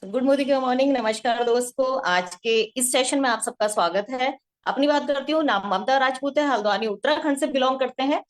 Good morning, नमस्कार दोस्तों। आज के इस सेशन में आप सबका स्वागत है। अपनी बात करती हूँ। नाम ममता राजपूत है, हल्द्वानी उत्तराखंड से बिलोंग करते हैं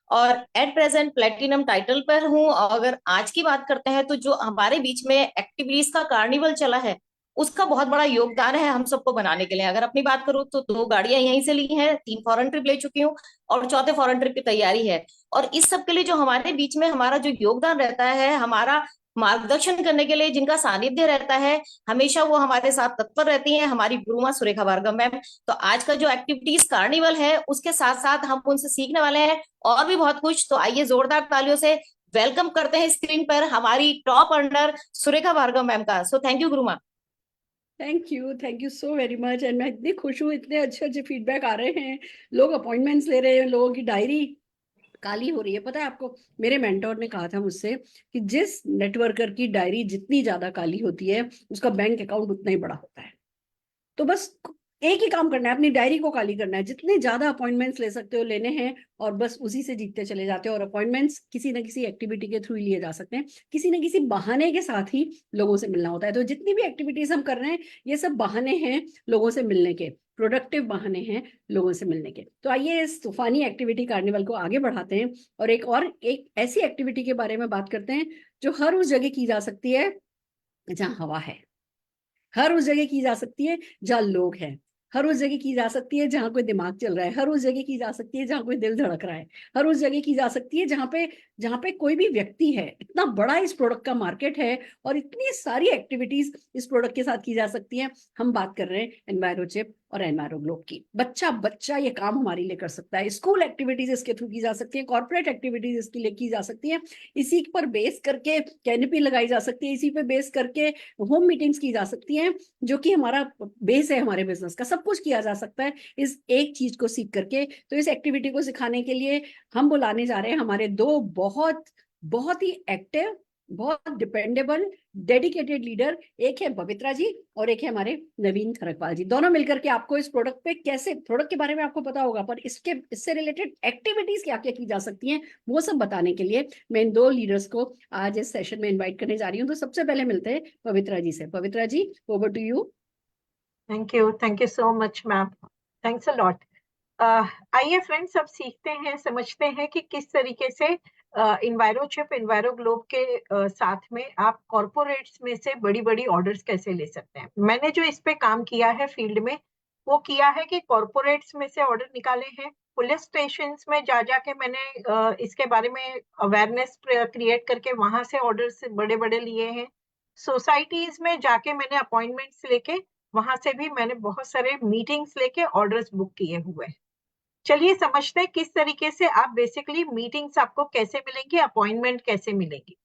और एट प्रेजेंट प्लेटिनम टाइटल पर हूँ। अगर आज की बात करते हैं तो जो हमारे बीच में एक्टिविटीज का कार्निवल चला है उसका बहुत बड़ा योगदान है हम सबको बनाने के लिए। अगर अपनी बात करूँ तो 2 गाड़ियां यहीं से ली हैं, 3 फॉरेन ट्रिप ले चुकी हूँ और चौथे फॉरेन ट्रिप की तैयारी है। और इस सब के लिए जो हमारे बीच में हमारा जो योगदान रहता है, हमारा मार्गदर्शन करने के लिए जिनका सानिध्य रहता है, हमेशा वो हमारे साथ तत्पर रहती हैं, हमारी गुरुमा सुरेखा भार्गव मैम। तो आज का जो एक्टिविटीज कार्निवल है उसके साथ साथ हम उनसे सीखने वाले हैं और भी बहुत कुछ। तो आइए जोरदार तालियों से वेलकम करते हैं स्क्रीन पर हमारी top earner Surekha Bhargav ma'am का। So thank you Guruma. Thank you so very much. And मैं इतनी खुश हूँ, इतने अच्छे अच्छे फीडबैक आ रहे हैं। लोग अपॉइंटमेंट्स ले रहे हैं, लोगों की डायरी काली हो रही है। पता है आपको, मेरे मेंटोर ने कहा था मुझसे कि जिस नेटवर्कर की डायरी जितनी ज्यादा काली होती है उसका बैंक अकाउंट उतना ही बड़ा होता है। तो बस एक ही काम करना है, अपनी डायरी को खाली करना है। जितने ज्यादा अपॉइंटमेंट्स ले सकते हो लेने हैं और बस उसी से जीतते चले जाते हो। और अपॉइंटमेंट्स किसी न किसी एक्टिविटी के थ्रू ही लिए जा सकते हैं, किसी न किसी बहाने के साथ ही लोगों से मिलना होता है। तो जितनी भी एक्टिविटीज हम कर रहे हैं ये सब बहाने हैं लोगों से मिलने के, प्रोडक्टिव बहाने हैं लोगों से मिलने के। तो आइए इस तूफानी एक्टिविटी कार्निवल को आगे बढ़ाते हैं और एक ऐसी एक्टिविटी के बारे में बात करते हैं जो हर उस जगह की जा सकती है जहाँ हवा है, हर उस जगह की जा सकती है जहाँ लोग हैं, हर उस जगह की जा सकती है जहाँ कोई दिमाग चल रहा है, हर उस जगह की जा सकती है जहाँ कोई दिल धड़क रहा है, हर उस जगह की जा सकती है जहाँ पे कोई भी व्यक्ति है। इतना बड़ा इस प्रोडक्ट का मार्केट है और इतनी सारी एक्टिविटीज इस प्रोडक्ट के साथ की जा सकती हैं। हम बात कर रहे हैं एनवायरोचिप और एनवायरो ग्लोब की। बच्चा बच्चा ये काम हमारे लिए कर सकता है। स्कूल एक्टिविटीज इसके थ्रू की जा सकती है, कॉर्पोरेट एक्टिविटीज इसके लिए की जा सकती है। इसी पर बेस करके कैनपी लगाई जा सकती है, इसी पे बेस करके होम मीटिंग्स की जा सकती हैं, जो कि हमारा बेस है हमारे बिजनेस का। सब कुछ किया जा सकता है इस एक चीज को सीख करके। तो इस एक्टिविटी को सिखाने के लिए हम बुलाने जा रहे हैं हमारे दो बहुत बहुत ही एक्टिव, बहुत डिपेंडेबल, डेडिकेटेड लीडर। एक है पवित्रा जी और एक है हमारे नवीन खरकपाल जी। दोनों मिलकर के आपको इस प्रोडक्ट पे, कैसे प्रोडक्ट के बारे में आपको पता होगा पर इससे रिलेटेड एक्टिविटीज क्या क्या की जा सकती हैं वो सब बताने के लिए मैं इन दो लीडर्स को आज इस सेशन में इनवाइट करने जा रही हूँ। तो सबसे पहले मिलते हैं पवित्रा जी से। Pavitra ji, over to you. Thank you so much ma'am. Thanks a lot. आइए फ्रेंड्स, अब सीखते हैं, समझते हैं कि किस तरीके से इन्वायरोचिप, इन्वायरो ग्लोब के साथ में आप कॉर्पोरेट्स में से बड़ी बड़ी ऑर्डर्स कैसे ले सकते हैं। मैंने जो इस पे काम किया है फील्ड में, वो किया है कि कॉर्पोरेट्स में से ऑर्डर निकाले हैं। पुलिस स्टेशन में जा जाके मैंने इसके बारे में अवेयरनेस क्रिएट करके वहां से ऑर्डर्स बड़े बड़े लिए हैं। सोसाइटीज में जाके मैंने अपॉइंटमेंट्स लेके वहां से भी मैंने बहुत सारे मीटिंग्स लेके ऑर्डर्स बुक किए हुए हैं। चलिए समझते हैं किस तरीके से आप बेसिकली मीटिंग्स आपको कैसे मिलेंगी, अपॉइंटमेंट कैसे मिलेंगी।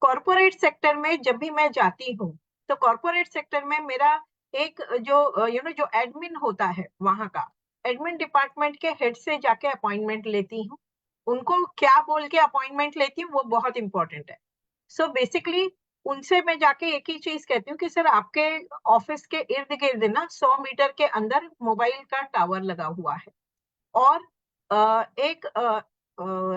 कॉर्पोरेट सेक्टर में जब भी मैं जाती हूँ तो कॉर्पोरेट सेक्टर में मेरा एक जो जो एडमिन होता है, वहां का एडमिन डिपार्टमेंट के हेड से जाके अपॉइंटमेंट लेती हूँ। उनको क्या बोल के अपॉइंटमेंट लेती हूँ वो बहुत इंपॉर्टेंट है। सो बेसिकली उनसे मैं जाके एक ही चीज कहती हूँ कि सर आपके ऑफिस के इर्द गिर्द ना 100 मीटर के अंदर मोबाइल का टावर लगा हुआ है और एक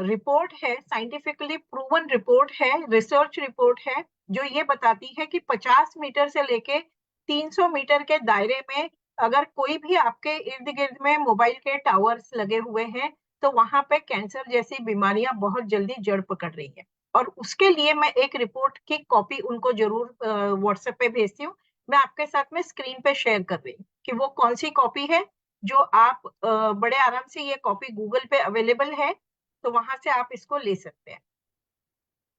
रिपोर्ट है, साइंटिफिकली प्रूवन रिपोर्ट है, रिसर्च रिपोर्ट है, जो ये बताती है कि 50 मीटर से लेके 300 मीटर के दायरे में अगर कोई भी आपके इर्द गिर्द में मोबाइल के टावर्स लगे हुए हैं तो वहां पे कैंसर जैसी बीमारियां बहुत जल्दी जड़ पकड़ रही है। और उसके लिए मैं एक रिपोर्ट की कॉपी उनको जरूर व्हाट्सएप पे भेजती हूँ। मैं आपके साथ में स्क्रीन पे शेयर कर रही हूँ कि वो कौन सी कॉपी है, जो आप बड़े आराम से, ये कॉपी गूगल पे अवेलेबल है तो वहां से आप इसको ले सकते हैं।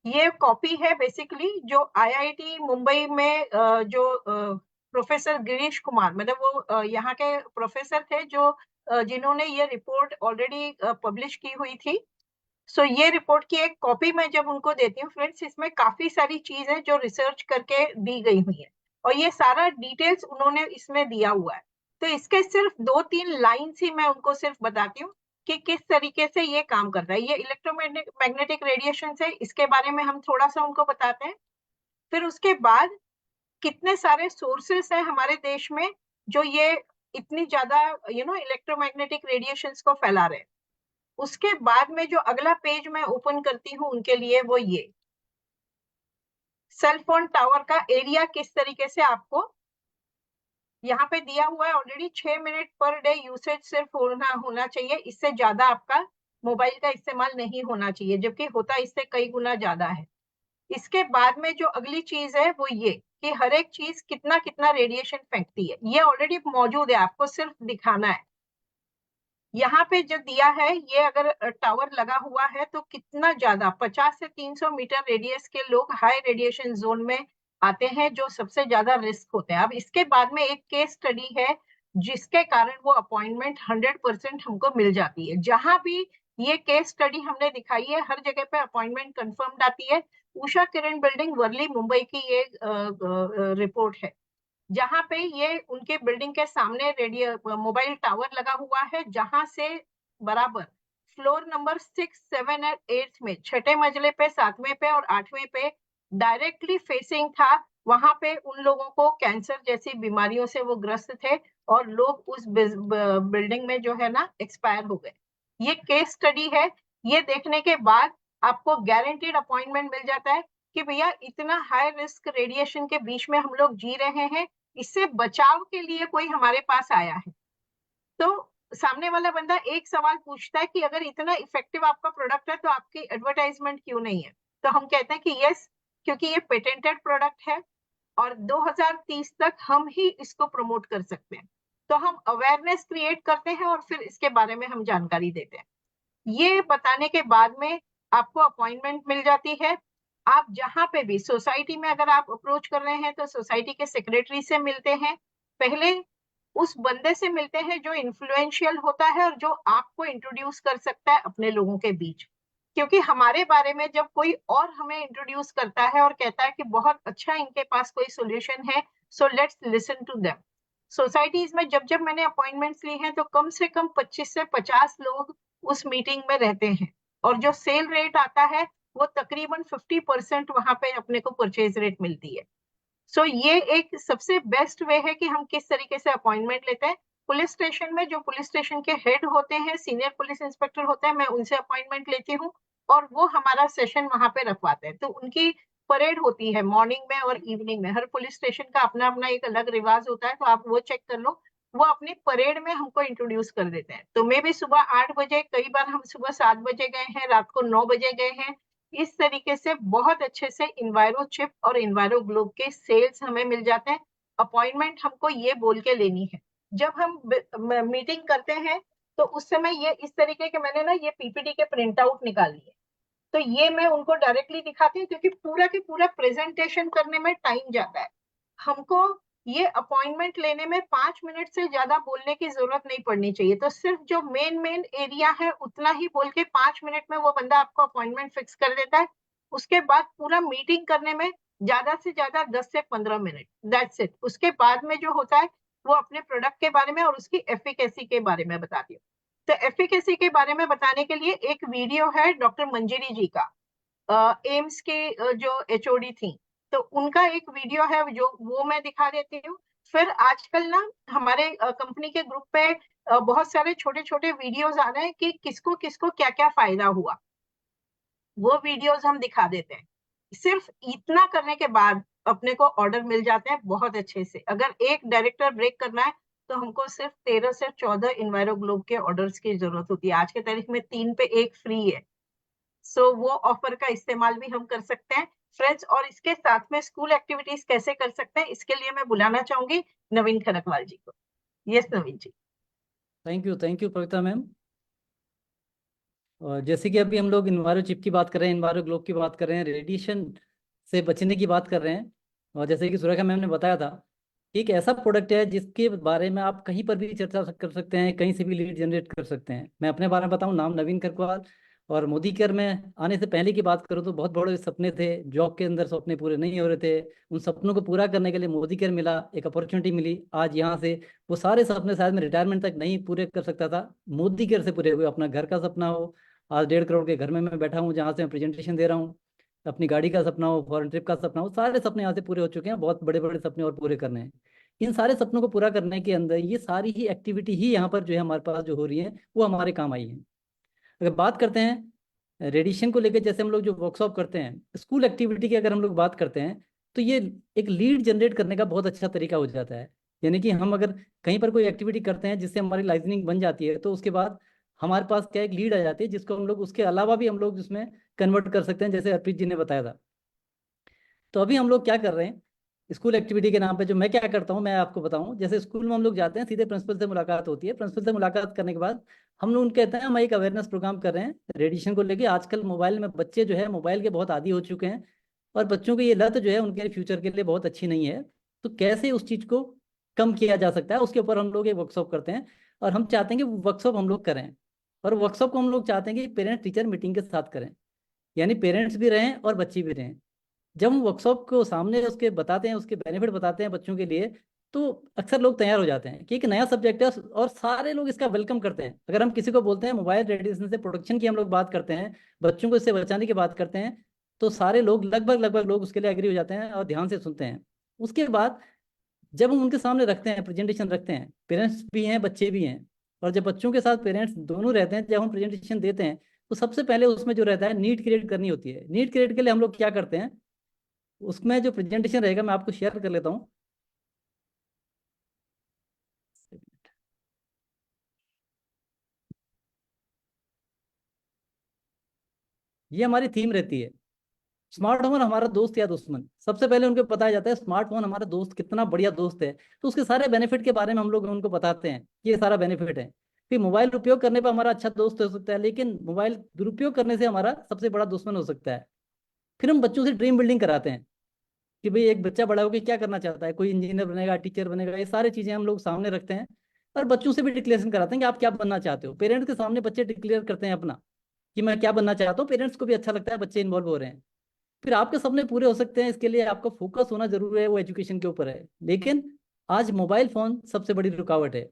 ये कॉपी है बेसिकली जो आईआईटी मुंबई में जो प्रोफेसर गिरीश कुमार, मतलब वो यहाँ के प्रोफेसर थे जो जिन्होंने ये रिपोर्ट ऑलरेडी पब्लिश की हुई थी। सो ये रिपोर्ट की एक कॉपी मैं जब उनको देती हूँ फ्रेंड्स, इसमें काफी सारी चीज है जो रिसर्च करके दी गई हुई है और ये सारा डिटेल्स उन्होंने इसमें दिया हुआ है। तो इसके सिर्फ 2-3 लाइन्स ही मैं उनको सिर्फ बताती हूँ कि किस तरीके से ये काम कर रहा है। ये इलेक्ट्रोमैग्नेटिक रेडिएशन है, इसके बारे में हम थोड़ा सा उनको बताते हैं। फिर उसके बाद कितने सारे सोर्सेस है हमारे देश में जो ये इतनी ज्यादा इलेक्ट्रोमैग्नेटिक रेडिएशंस को फैला रहे हैं। उसके बाद में जो अगला पेज मैं ओपन करती हूँ उनके लिए वो ये सेल फोन टावर का एरिया किस तरीके से आपको यहाँ पे दिया हुआ है already. 6 minute per day usage सिर्फ होना चाहिए, इससे ज्यादा आपका मोबाइल का इस्तेमाल नहीं होना चाहिए, जबकि होता इससे कई गुना ज्यादा है। इसके बाद में जो अगली चीज है वो ये कि हर एक चीज कितना कितना रेडिएशन फेंकती है, ये ऑलरेडी मौजूद है, आपको सिर्फ दिखाना है। यहाँ पे जो दिया है ये अगर टावर लगा हुआ है तो कितना ज्यादा 50 से 300 मीटर रेडियस के लोग हाई रेडिएशन जोन में आते हैं, जो सबसे ज्यादा रिस्क होते हैं। अब इसके बाद में एक केस स्टडी है जिसके कारण वो अपॉइंटमेंट 100% हमको मिल जाती है। जहां भी ये केस स्टडी हमने दिखाई है हर जगह पे अपॉइंटमेंट कंफर्म्ड आती है। उषा किरण बिल्डिंग वर्ली मुंबई की ये रिपोर्ट है, जहां पे ये उनके बिल्डिंग के सामने रेडियो मोबाइल टावर लगा हुआ है, जहां से बराबर फ्लोर नंबर 6, 7 और 8 में, छठे मंजिले पे, 7वें पे और 8वें पे डायरेक्टली फेसिंग था। वहां पे उन लोगों को कैंसर जैसी बीमारियों से वो ग्रस्त थे और लोग उस बिल्डिंग में जो है ना एक्सपायर हो गए। ये केस स्टडी है। ये देखने के बाद आपको गारंटीड अपॉइंटमेंट मिल जाता है कि भैया इतना हाई रिस्क रेडिएशन के बीच में हम लोग जी रहे हैं, इससे बचाव के लिए कोई हमारे पास आया है। तो सामने वाला बंदा एक सवाल पूछता है कि अगर इतना इफेक्टिव आपका प्रोडक्ट है तो आपकी एडवर्टाइजमेंट क्यों नहीं है। तो हम कहते हैं कि यस, क्योंकि ये पेटेंटेड प्रोडक्ट है और 2030 तक हम ही इसको प्रमोट कर सकते हैं। तो हम अवेयरनेस क्रिएट करते हैं और फिर इसके बारे में हम जानकारी देते हैं। ये बताने के बाद में आपको अपॉइंटमेंट मिल जाती है। आप जहां पे भी सोसाइटी में अगर आप अप्रोच कर रहे हैं तो सोसाइटी के सेक्रेटरी से मिलते हैं, पहले उस बंदे से मिलते हैं जो इन्फ्लुएंशियल होता है और जो आपको इंट्रोड्यूस कर सकता है अपने लोगों के बीच। क्योंकि हमारे बारे में जब कोई और हमें इंट्रोड्यूस करता है और कहता है कि बहुत अच्छा इनके पास कोई सोल्यूशन है, so let's listen to them. Societies में जब जब मैंने अपॉइंटमेंट्स ली हैं तो कम से कम 25 से 50 लोग उस मीटिंग में रहते हैं और जो सेल रेट आता है वो तकरीबन 50% वहां पे अपने को परचेज रेट मिलती है। सो ये एक सबसे बेस्ट वे है कि हम किस तरीके से अपॉइंटमेंट लेते हैं। पुलिस स्टेशन में जो पुलिस स्टेशन के हेड होते हैं, सीनियर पुलिस इंस्पेक्टर होते हैं, मैं उनसे अपॉइंटमेंट लेती हूँ और वो हमारा सेशन वहां पे रखवाते हैं। तो उनकी परेड होती है मॉर्निंग में और इवनिंग में। हर पुलिस स्टेशन का अपना अपना एक अलग रिवाज होता है, तो आप वो चेक कर लो। वो अपनी परेड में हमको इंट्रोड्यूस कर देते हैं। तो मे भी सुबह 8 बजे, कई बार हम सुबह 7 बजे गए हैं, रात को 9 बजे गए हैं। इस तरीके से बहुत अच्छे से इन्वायरो चिप और इन्वायरो ग्लोब के सेल्स हमें मिल जाते हैं। अपॉइंटमेंट हमको ये बोल के लेनी है। जब हम मीटिंग करते हैं तो उस समय ये इस तरीके के मैंने ना ये पीपीटी के प्रिंट आउट निकाल लिए, तो ये मैं उनको डायरेक्टली दिखाती हूँ क्योंकि पूरा के पूरा प्रेजेंटेशन करने में टाइम जाता है। हमको ये अपॉइंटमेंट लेने में 5 मिनट से ज्यादा बोलने की जरूरत नहीं पड़नी चाहिए। तो सिर्फ जो मेन एरिया है उतना ही बोल के 5 मिनट में वो बंदा आपको अपॉइंटमेंट फिक्स कर देता है। उसके बाद पूरा मीटिंग करने में ज्यादा से ज्यादा 10 से 15 मिनट, दैट्स इट। उसके बाद में जो होता है वो अपने प्रोडक्ट के बारे में और उसकी एफिकेसी के बारे में बताती हूँ। तो एफिकेसी के बारे में बताने के लिए एक वीडियो है डॉक्टर मंजरी जी का, एम्स के जो एचओडी थी, तो उनका एक वीडियो है जो वो मैं दिखा देती हूँ। फिर आजकल ना हमारे कंपनी के ग्रुप पे बहुत सारे छोटे छोटे वीडियोस आ रहे हैं कि किसको किसको क्या क्या फायदा हुआ, वो वीडियोस हम दिखा देते हैं। सिर्फ इतना करने के बाद अपने को ऑर्डर मिल जाते हैं बहुत अच्छे से। अगर एक डायरेक्टर ब्रेक करना है तो हमको सिर्फ 13 से 14 इन्वायरो ग्लोब के ऑर्डर्स की जरूरत होती है। आज के तारीख में 3 पे 1 फ्री है। सो वो ऑफर का इस्तेमाल भी हम कर सकते हैं फ्रेंड्स। और इसके साथ में स्कूल एक्टिविटीज कैसे कर सकते हैं, इसके लिए मैं बुलाना चाहूंगी नवीन खनकवाल जी को। Yes Naveen ji. Thank you Pravita ma'am. और जैसे कि अभी हम लोग इन्वायरो चिप की बात कर रहे हैं, इन्वायरो ग्लोब की बात कर रहे हैं, रेडिएशन से बचने की बात कर रहे हैं। और जैसे कि सुरेखा मैम ने बताया था, एक ऐसा प्रोडक्ट है जिसके बारे में आप कहीं पर भी चर्चा कर सकते हैं, कहीं से भी लीड जनरेट कर सकते हैं। मैं अपने बारे में बताऊं, नाम नवीन खरकवाल। और मोदी केयर में आने से पहले की बात करूं तो बहुत बड़े सपने थे, जॉब के अंदर सपने पूरे नहीं हो रहे थे। उन सपनों को पूरा करने के लिए मोदी केयर मिला, एक अपॉर्चुनिटी मिली। आज यहाँ से वो सारे सपने शायद मैं रिटायरमेंट तक नहीं पूरे कर सकता था, मोदी केयर से पूरे हुए। अपना घर का सपना हो, आज 1.5 करोड़ के घर में मैं बैठा हूँ जहाँ से मैं प्रेजेंटेशन दे रहा हूँ। अपनी गाड़ी का सपना हो, फॉरेन ट्रिप का सपना हो, सारे सपने यहाँ से पूरे हो चुके हैं। बहुत बड़े बड़े सपने और पूरे करने हैं। इन सारे सपनों को पूरा करने के अंदर ये सारी ही एक्टिविटी ही यहाँ पर जो है हमारे पास जो हो रही है वो हमारे काम आई है। अगर बात करते हैं रेडिएशन को लेकर जैसे हम लोग जो वर्कशॉप करते हैं, स्कूल एक्टिविटी की अगर हम लोग बात करते हैं, तो ये एक लीड जनरेट करने का बहुत अच्छा तरीका हो जाता है। यानी कि हम अगर कहीं पर कोई एक्टिविटी करते हैं जिससे हमारी लाइजनिंग बन जाती है, तो उसके बाद हमारे पास क्या एक लीड आ जाती है, जिसको हम लोग उसके अलावा भी हम लोग उसमें कन्वर्ट कर सकते हैं, जैसे अर्पित जी ने बताया था। तो अभी हम लोग क्या कर रहे हैं, स्कूल एक्टिविटी के नाम पे जो मैं क्या करता हूँ मैं आपको बताऊं। जैसे स्कूल में हम लोग जाते हैं, सीधे प्रिंसिपल से मुलाकात होती है। प्रिंसिपल से मुलाकात करने के बाद हम लोग उनके कहते हैं हम एक अवेयरनेस प्रोग्राम कर रहे हैं रेडिएशन को लेके। आजकल मोबाइल में बच्चे जो है मोबाइल के बहुत आदी हो चुके हैं, और बच्चों की ये लत जो है उनके फ्यूचर के लिए बहुत अच्छी नहीं है। तो कैसे उस चीज़ को कम किया जा सकता है, उसके ऊपर हम लोग एक वर्कशॉप करते हैं। और हम चाहते हैं कि वर्कशॉप हम लोग करें, और वर्कशॉप को हम लोग चाहते हैं कि पेरेंट्स टीचर मीटिंग के साथ करें, यानी पेरेंट्स भी रहें और बच्चे भी रहें। जब हम वर्कशॉप को सामने उसके बताते हैं, उसके बेनिफिट बताते हैं बच्चों के लिए, तो अक्सर लोग तैयार हो जाते हैं कि एक नया सब्जेक्ट है और सारे लोग इसका वेलकम करते हैं। अगर हम किसी को बोलते हैं मोबाइल रेडिएशन से प्रोटेक्शन की हम लोग बात करते हैं, बच्चों को इससे बचाने की बात करते हैं, तो सारे लोग लगभग लगभग लोग उसके लिए एग्री हो जाते हैं और ध्यान से सुनते हैं। उसके बाद जब हम उनके सामने रखते हैं, प्रेजेंटेशन रखते हैं, पेरेंट्स भी हैं बच्चे भी हैं, और जब बच्चों के साथ पेरेंट्स दोनों रहते हैं, जब हम प्रेजेंटेशन देते हैं, तो सबसे पहले उसमें जो रहता है नीड क्रिएट करनी होती है। नीड क्रिएट के लिए हम लोग क्या करते हैं, उसमें जो प्रेजेंटेशन रहेगा मैं आपको शेयर कर लेता हूँ। ये हमारी थीम रहती है, स्मार्टफोन हमारा दोस्त या दुश्मन। सबसे पहले उनको बताया जाता है स्मार्टफोन हमारा दोस्त, कितना बढ़िया दोस्त है। तो उसके सारे बेनिफिट के बारे में हम लोग उनको बताते हैं, ये सारा बेनिफिट है। फिर मोबाइल उपयोग करने पर हमारा अच्छा दोस्त हो सकता है, लेकिन मोबाइल दुरुपयोग करने से हमारा सबसे बड़ा दुश्मन हो सकता है। फिर हम बच्चों से ड्रीम बिल्डिंग कराते हैं कि भाई एक बच्चा बड़ा होकर क्या करना चाहता है, कोई इंजीनियर बनेगा, टीचर बनेगा, ये सारी चीजें हम लोग सामने रखते हैं। और बच्चों से भी डिक्लेरेशन कराते हैं कि आप क्या बनना चाहते हो। पेरेंट्स के सामने बच्चे डिक्लेयर करते हैं अपना कि मैं क्या बनना चाहता हूँ। पेरेंट्स को भी अच्छा लगता है, बच्चे इन्वॉल्व हो रहे हैं। फिर आपके सपने पूरे हो सकते हैं, इसके लिए आपका फोकस होना जरूरी है, वो एजुकेशन के ऊपर है। लेकिन आज मोबाइल फोन सबसे बड़ी रुकावट है,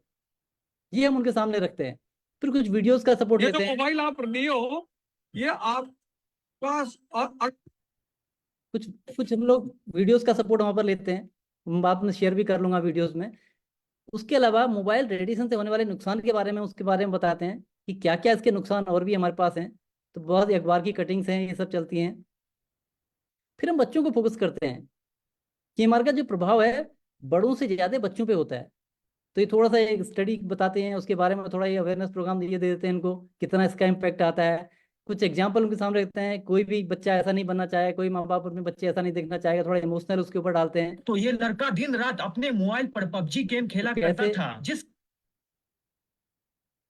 ये हम उनके सामने रखते हैं। फिर कुछ वीडियोस का सपोर्ट ये लेते जो हैं, मोबाइल आप लिए हो, ये आपका कुछ कुछ हम लोग वीडियोस का सपोर्ट वहां पर लेते हैं, मैं बाद में शेयर भी कर लूंगा वीडियोस में। उसके अलावा मोबाइल रेडिएशन से होने वाले नुकसान के बारे में, उसके बारे में बताते हैं कि क्या क्या इसके नुकसान और भी हमारे पास हैं। तो बहुत अखबार की कटिंग्स हैं, ये सब चलती हैं। फिर हम बच्चों को फोकस करते हैं कि हमारे का जो प्रभाव है बड़ों से ज्यादा बच्चों पे होता है। तो ये थोड़ा सा एक स्टडी बताते हैं, उसके बारे में थोड़ा ये अवेयरनेस प्रोग्राम ये दे देते हैं इनको, कितना इसका इम्पैक्ट आता है। कुछ एग्जाम्पल उनके सामने रखते हैं, कोई भी बच्चा ऐसा नहीं बनना चाहे, कोई माँ बाप अपने बच्चे ऐसा नहीं देखना चाहेगा, थोड़ा इमोशनल उसके ऊपर डालते हैं। तो ये लड़का दिन रात अपने मोबाइल पर पबजी गेम खेला करता कैसे, था, जिस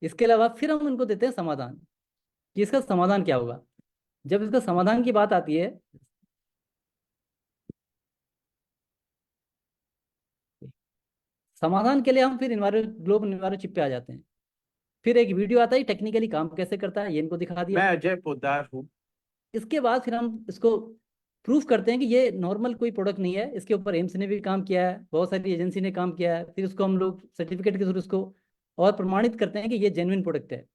इसके अलावा फिर हम उनको देते हैं समाधान कि इसका समाधान क्या होगा। जब इसका समाधान की बात आती है, समाधान के लिए हम फिर इन्वायरो ग्लोब इन्वायरो चिप पे आ जाते हैं। फिर एक वीडियो आता है टेक्निकली काम कैसे करता है, ये इनको दिखा दिया। मैं अजय पोद्दार हूँ। इसके बाद फिर हम इसको प्रूफ करते हैं कि ये नॉर्मल कोई प्रोडक्ट नहीं है, इसके ऊपर एम्स ने भी काम किया है, बहुत सारी एजेंसी ने काम किया है। फिर उसको हम लोग सर्टिफिकेट के थ्रू उसको और प्रमाणित करते हैं कि ये जेन्युइन प्रोडक्ट है।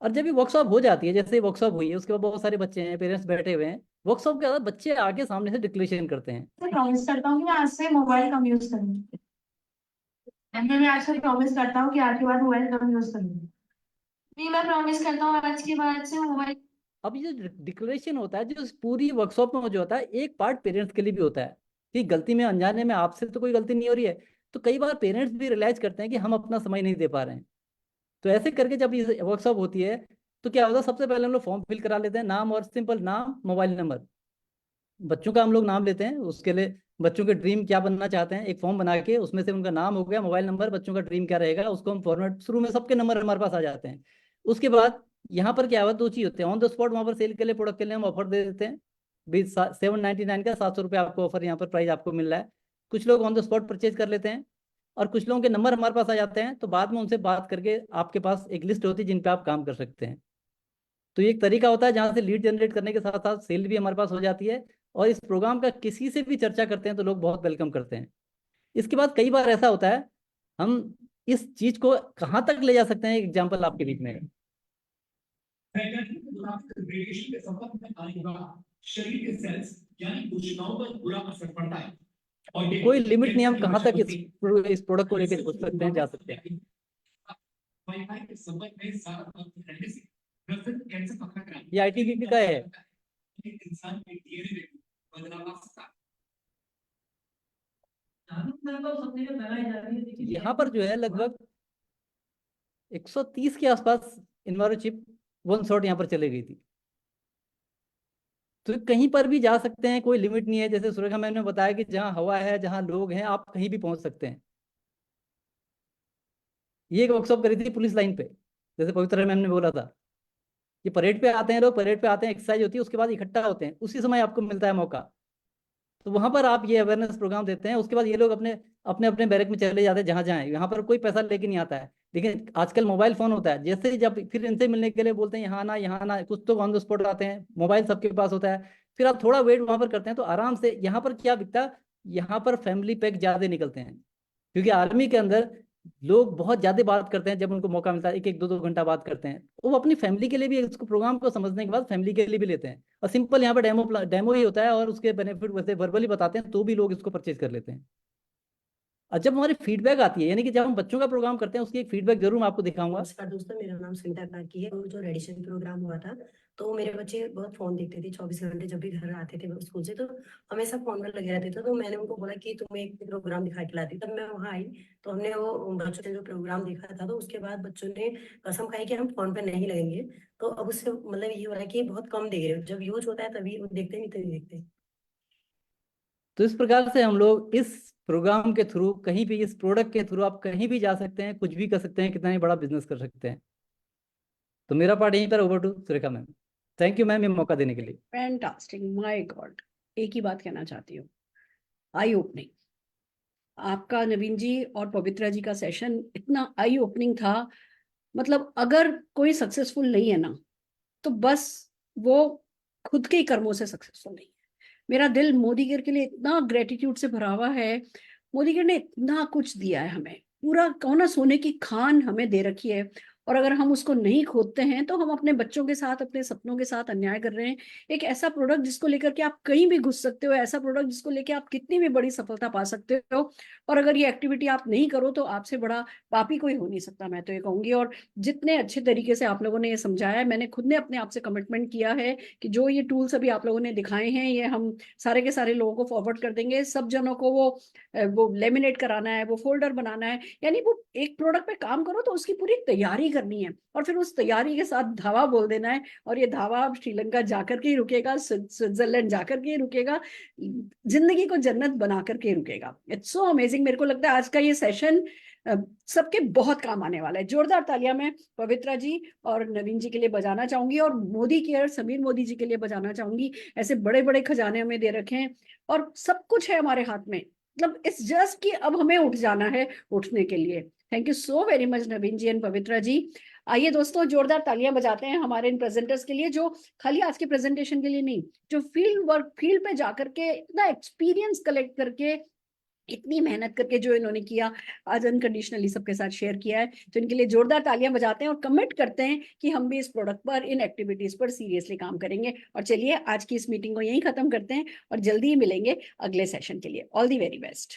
और जब ये वर्कशॉप हो जाती है, जैसे वर्कशॉप हुई है, उसके बाद बहुत सारे बच्चे हैं, पेरेंट्स बैठे हुए हैं, वर्कशॉप के बाद बच्चे आगे सामने से डिक्लेरेशन करते हैं। प्रॉमिस करता हूँ कि मैं आज से मोबाइल कम यूज करूंगी। मैं आज से प्रॉमिस करता हूँ कि आज के बाद मोबाइल कम यूज करूंगी। नहीं, मैं प्रॉमिस करता हूँ आज के बाद से मोबाइल। अब ये जो डिक्लेरेशन होता है, जो इस पूरी वर्कशॉप में जो होता है, एक पार्ट पेरेंट्स के लिए भी होता है कि गलती में अनजाने में आपसे तो कोई गलती नहीं हो रही है। तो कई बार पेरेंट्स भी रियलाइज करते हैं कि हम अपना समय नहीं दे पा रहे हैं। तो ऐसे करके जब ये वर्कशॉप होती है, तो क्या होता है, सबसे पहले हम लोग फॉर्म फिल करा लेते हैं, नाम और सिंपल नाम, मोबाइल नंबर, बच्चों का हम लोग नाम लेते हैं। उसके लिए बच्चों के ड्रीम क्या बनना चाहते हैं, एक फॉर्म बना के उसमें से उनका नाम हो गया, मोबाइल नंबर, बच्चों का ड्रीम क्या रहेगा, उसको हम फॉर्मेट, शुरू में सबके नंबर हमारे पास आ जाते हैं। उसके बाद यहाँ पर क्या हुआ, दो चीज होते हैं, ऑन द स्पॉट वहाँ पर सेल के लिए, प्रोडक्ट के लिए हम ऑफर दे देते हैं। 799 का 700 रुपये आपको ऑफर, यहाँ पर प्राइस आपको मिल रहा है। कुछ लोग ऑन द स्पॉट परचेज कर लेते हैं, और कुछ लोगों के नंबर हमारे पास आ जाते हैं, तो बाद में उनसे बात करके आपके पास एक लिस्ट होती है जिन पे आप काम कर सकते हैं। तो ये एक तरीका होता है जहाँ से लीड जनरेट करने के साथ साथ सेल भी हमारे पास हो जाती है। और इस प्रोग्राम का किसी से भी चर्चा करते हैं तो लोग बहुत वेलकम करते हैं। इसके बाद कई बार ऐसा होता है, हम इस चीज को कहाँ तक ले जा सकते हैं, एग्जाम्पल आपके बीच में है। रेडिएशन के संपर्क में आने के बाद शरीर के सेल्स यानी कोशिकाओं पर बुरा असर पड़ता है, और कोई लिमिट नहीं, हम कहाँ तक इस प्रोडक्ट को लेकर सोच सकते हैं, जा सकते हैं। वाईफाई के संपर्क में ज्यादा रहने से नफरत कैसे पकड़ा कराएंगे? ये ITBP का है। एक इंसान के डीएनए में बदलाव आ सकता है। यहाँ पर जो है लगभग 130 के आसपास इन्वायरो चिप वन शॉट यहाँ पर चले गई थी। तो कहीं पर भी जा सकते हैं, कोई लिमिट नहीं है। जैसे सुरेखा मैम ने बताया कि जहाँ हवा है, जहाँ लोग हैं, आप कहीं भी पहुंच सकते हैं। ये एक वर्कशॉप करी थी पुलिस लाइन पे, जैसे पवित्र मैम ने बोला था। ये परेड पे आते हैं लोग, परेड पे आते हैं, एक्सरसाइज होती है, उसके बाद इकट्ठा होते हैं, उसी समय आपको मिलता है मौका। तो वहां पर आप ये अवेयरनेस प्रोग्राम देते हैं, उसके बाद ये लोग अपने अपने अपने बैरक में चले जाते हैं जहाँ जाएं। यहाँ पर कोई पैसा लेके नहीं आता है। लेकिन आजकल मोबाइल फोन होता है, जैसे ही जब फिर इनसे मिलने के लिए बोलते हैं यहाँ ना यहाँ ना, कुछ तो ऑन द स्पॉट आते हैं, मोबाइल सबके पास होता है। फिर आप थोड़ा वेट वहां पर करते हैं तो आराम से यहाँ पर क्या दिखता है, यहाँ पर फैमिली पैक ज्यादा निकलते हैं। क्योंकि आर्मी के अंदर लोग बहुत ज्यादा बात करते हैं, जब उनको मौका मिलता है 1-1, 2-2 घंटा बात करते हैं। वो अपनी फैमिली के लिए भी इसको प्रोग्राम को समझने के बाद फैमिली के लिए भी लेते हैं। और सिंपल यहाँ पे डेमो ही होता है, और उसके बेनिफिट वैसे वर्बली बताते हैं तो भी लोग इसको परचेज कर लेते हैं। और जब हमारी फीडबैक आती है, यानी कि जब हम बच्चों का प्रोग्राम करते हैं, उसकी एक फीडबैक जरूर मैं आपको दिखाऊंगा। नमस्कार दोस्तों, मेरा नाम सुनीता कार्की है। और जो रेडिशन प्रोग्राम हुआ था तो मेरे बच्चे बहुत फोन देखते थे 24 घंटे। जब भी घर आते थे स्कूल से तो हमेशा फोन में लगे रहते थे। तो मैंने उनको बोला कि तुम्हें एक प्रोग्राम दिखा के लाती। तब मैं वहाँ आई तो हमने वो बच्चों ने जो प्रोग्राम देखा था, तो उसके बाद बच्चों ने कसम खाई कि हम फोन पे नहीं लगेंगे। तो अब उससे मतलब ये हो रहा है कि बहुत कम देख रहे हो, जब यूज होता है तभी देखते, नहीं तो नहीं देखते। तो इस प्रकार से हम लोग इस प्रोग्राम के थ्रू कहीं भी, इस प्रोडक्ट के थ्रू आप कहीं भी जा सकते हैं, कुछ भी कर सकते हैं, कितना ही बड़ा बिजनेस कर सकते हैं। तो मेरा पार्ट यहीं पर over to Surekha ma'am. Thank you ma'am ये मौका देने के लिए। Fantastic, my God. एक ही बात कहना चाहती हूँ, आई ओपनिंग। आपका नवीन जी और पवित्रा जी का सेशन इतना आई ओपनिंग था। मतलब अगर कोई सक्सेसफुल नहीं है ना, तो बस वो खुद के ही कर्मों से सक्सेसफुल नहीं है। मेरा दिल मोदी गिर के लिए इतना ग्रेटिट्यूड से भरा हुआ है। मोदी गिर ने इतना कुछ दिया है हमें, पूरा कौन सोने की खान हमें दे रखी है। और अगर हम उसको नहीं खोदते हैं तो हम अपने बच्चों के साथ, अपने सपनों के साथ अन्याय कर रहे हैं। एक ऐसा प्रोडक्ट जिसको लेकर के आप कहीं भी घुस सकते हो, ऐसा प्रोडक्ट जिसको लेकर आप कितनी भी बड़ी सफलता पा सकते हो। और अगर ये एक्टिविटी आप नहीं करो तो आपसे बड़ा पापी कोई हो नहीं सकता, मैं तो ये कहूंगी। और जितने अच्छे तरीके से आप लोगों ने ये समझाया है, मैंने खुद ने अपने आप से कमिटमेंट किया है कि जो ये टूल्स अभी आप लोगों ने दिखाए हैं, ये हम सारे के सारे लोगों को फॉरवर्ड कर देंगे। सब जनों को वो लेमिनेट कराना है, वो फोल्डर बनाना है। यानी वो एक प्रोडक्ट पे काम करो तो उसकी पूरी तैयारी करनी है, और फिर उस तैयारी के साथ धावा बोल देना है। और ये धावा श्रीलंका जाकर के ही रुकेगा, स्विट्जरलैंड जाकर के ही रुकेगा, जिंदगी को जन्नत बना करके रुकेगा। It's so amazing. मेरे को लगता है आज का ये सेशन सबके बहुत काम आने वाला है। जोरदार तालियां मैं पवित्रा जी और नवीन जी के लिए बजाना चाहूंगी, और मोदी केयर समीर मोदी जी के लिए बजाना चाहूंगी। ऐसे बड़े बड़े खजाने हमें दे रखे हैं और सब कुछ है हमारे हाथ में। मतलब इट्स जस्ट कि अब हमें उठ जाना है, उठने के लिए। Thank you so very much Naveen ji and Pavitra ji. आइए दोस्तों, जोरदार तालियां बजाते हैं हमारे इन प्रेजेंटर्स के लिए, जो खाली आज के प्रेजेंटेशन के लिए नहीं, जो फील्ड वर्क, फील्ड पे जाकर के इतना एक्सपीरियंस कलेक्ट करके, इतनी मेहनत करके जो इन्होंने किया, आज अनकंडीशनली सबके साथ शेयर किया है। तो इनके लिए जोरदार तालियां बजाते हैं और कमिट करते हैं कि हम भी इस प्रोडक्ट पर, इन एक्टिविटीज पर सीरियसली काम करेंगे। और चलिए आज की इस मीटिंग को यहीं खत्म करते हैं और जल्दी ही मिलेंगे अगले सेशन के लिए। All the very best.